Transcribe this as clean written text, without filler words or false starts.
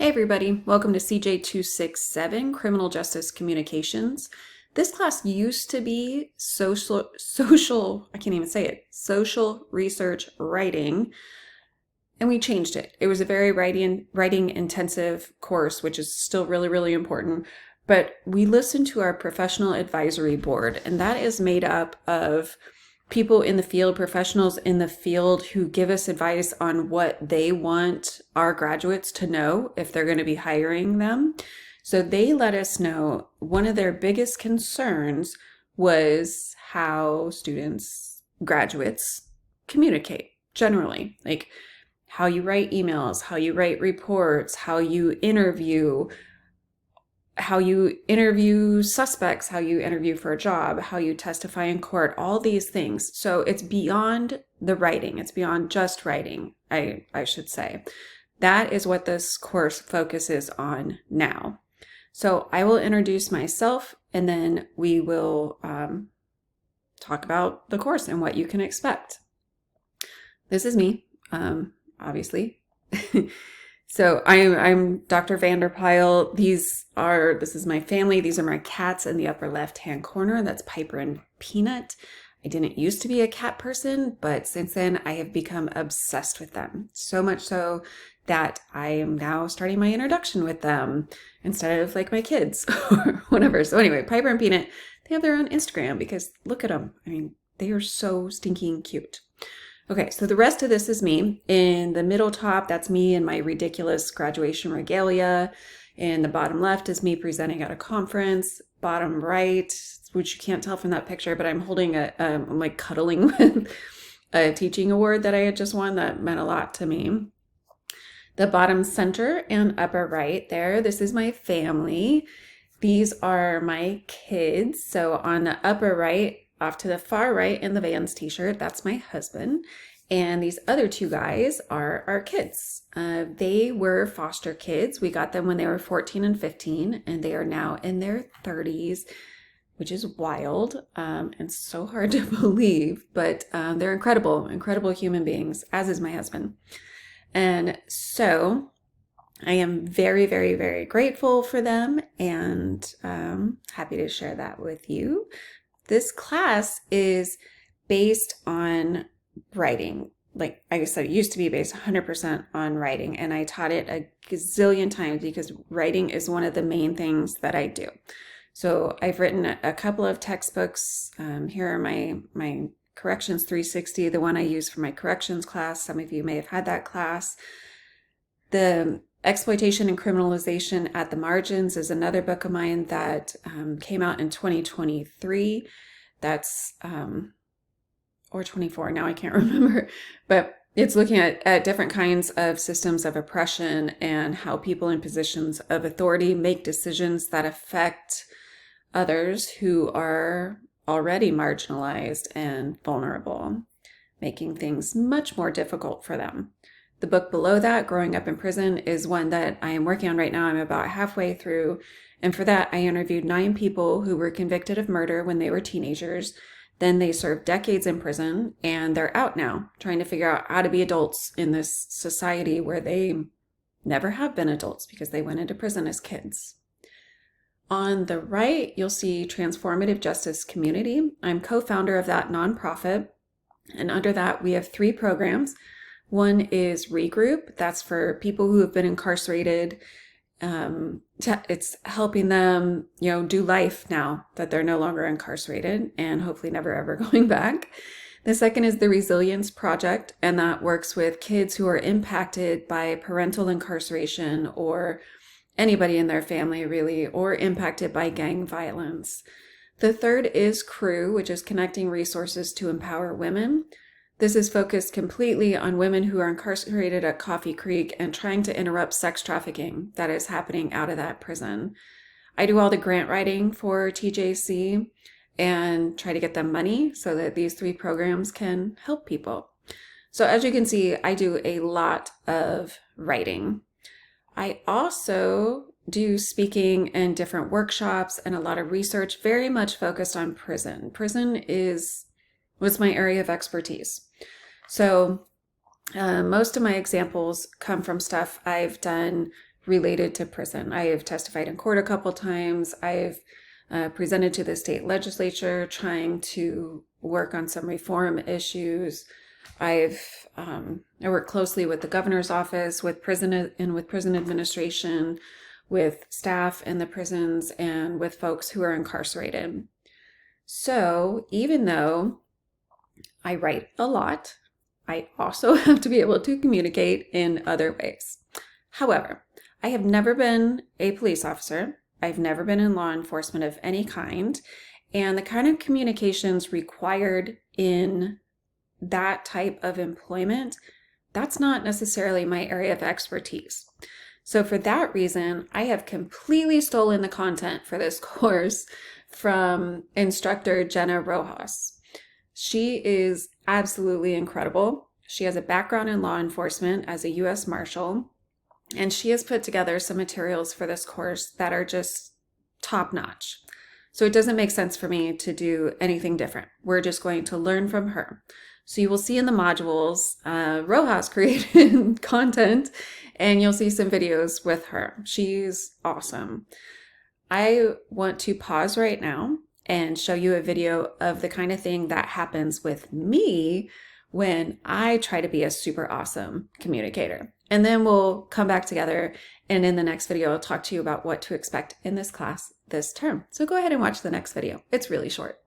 Hey everybody, welcome to CJ267 Criminal Justice Communications. This class used to be I can't even say it, social research writing, and we changed it. It was a very writing intensive course, which is still really important, but we listened to our professional advisory board, and that is made up of people in the field, professionals in the field who give us advice on what they want our graduates to know if they're going to be hiring them. So they let us know one of their biggest concerns was how graduates communicate generally, like how you write emails, how you write reports, how you interview suspects, how you interview for a job, how you testify in court, all these things. So it's beyond the writing. It's beyond just writing, I should say. That is what this course focuses on now. So I will introduce myself and then we will talk about the course and what you can expect. This is me, obviously. So I'm Dr. Vanderpyle. This is my family. These are my cats in the upper left-hand corner. That's Piper and Peanut. I didn't used to be a cat person, but since then I have become obsessed with them. So much so that I am now starting my introduction with them instead of like my kids or whatever. So anyway, Piper and Peanut, they have their own Instagram because look at them. I mean, they are so stinking cute. Okay, so the rest of this is me. In the middle top, that's me in my ridiculous graduation regalia. In the bottom left is me presenting at a conference. Bottom right, which you can't tell from that picture, but I'm holding I'm like cuddling with a teaching award that I had just won that meant a lot to me. The bottom center and upper right there, this is my family. These are my kids. So on the upper right, off to the far right in the Vans t-shirt, that's my husband. And these other two guys are our kids. They were foster kids. We got them when they were 14 and 15, and they are now in their 30s, which is wild and so hard to believe, but they're incredible human beings, as is my husband. And so I am very grateful for them and happy to share that with you. This class is based on writing. Like I said, it used to be based 100% on writing, and I taught it a gazillion times because writing is one of the main things that I do. So I've written a couple of textbooks. Here are my Corrections 360, the one I use for my corrections class. Some of you may have had that class. The Exploitation and Criminalization at the Margins is another book of mine that came out in 2023. That's, or 24, now I can't remember, but it's looking at different kinds of systems of oppression and how people in positions of authority make decisions that affect others who are already marginalized and vulnerable, making things much more difficult for them. The book below that, Growing Up in Prison, is one that I am working on right now. I'm about halfway through. And for that, I interviewed 9 people who were convicted of murder when they were teenagers. Then they served decades in prison, and they're out now, trying to figure out how to be adults in this society where they never have been adults because they went into prison as kids. On the right, you'll see Transformative Justice Community. I'm co-founder of that nonprofit. And under that, we have 3 programs. One is Regroup. That's for people who have been incarcerated. It's helping them, do life now that they're no longer incarcerated and hopefully never ever going back. The second is the Resilience Project, and that works with kids who are impacted by parental incarceration or anybody in their family really, or impacted by gang violence. The third is Crew, which is connecting resources to empower women. This is focused completely on women who are incarcerated at Coffee Creek and trying to interrupt sex trafficking that is happening out of that prison. I do all the grant writing for TJC and try to get them money so that these 3 programs can help people. So as you can see, I do a lot of writing. I also do speaking and different workshops and a lot of research, very much focused on prison. Prison was my area of expertise. So most of my examples come from stuff I've done related to prison. I have testified in court a couple times. I've presented to the state legislature trying to work on some reform issues. I work closely with the governor's office, with prison administration, with staff in the prisons, and with folks who are incarcerated. So even though I write a lot, I also have to be able to communicate in other ways. However, I have never been a police officer. I've never been in law enforcement of any kind. And the kind of communications required in that type of employment, that's not necessarily my area of expertise. So for that reason, I have completely stolen the content for this course from instructor Jenna Rojas. She is absolutely incredible. She has a background in law enforcement as a U.S. Marshal, and she has put together some materials for this course that are just top notch. So it doesn't make sense for me to do anything different. We're just going to learn from her. So you will see in the modules, Rojas created content, and you'll see some videos with her. She's awesome. I want to pause right now and show you a video of the kind of thing that happens with me when I try to be a super awesome communicator. And then we'll come back together, and in the next video, I'll talk to you about what to expect in this class this term. So go ahead and watch the next video. It's really short.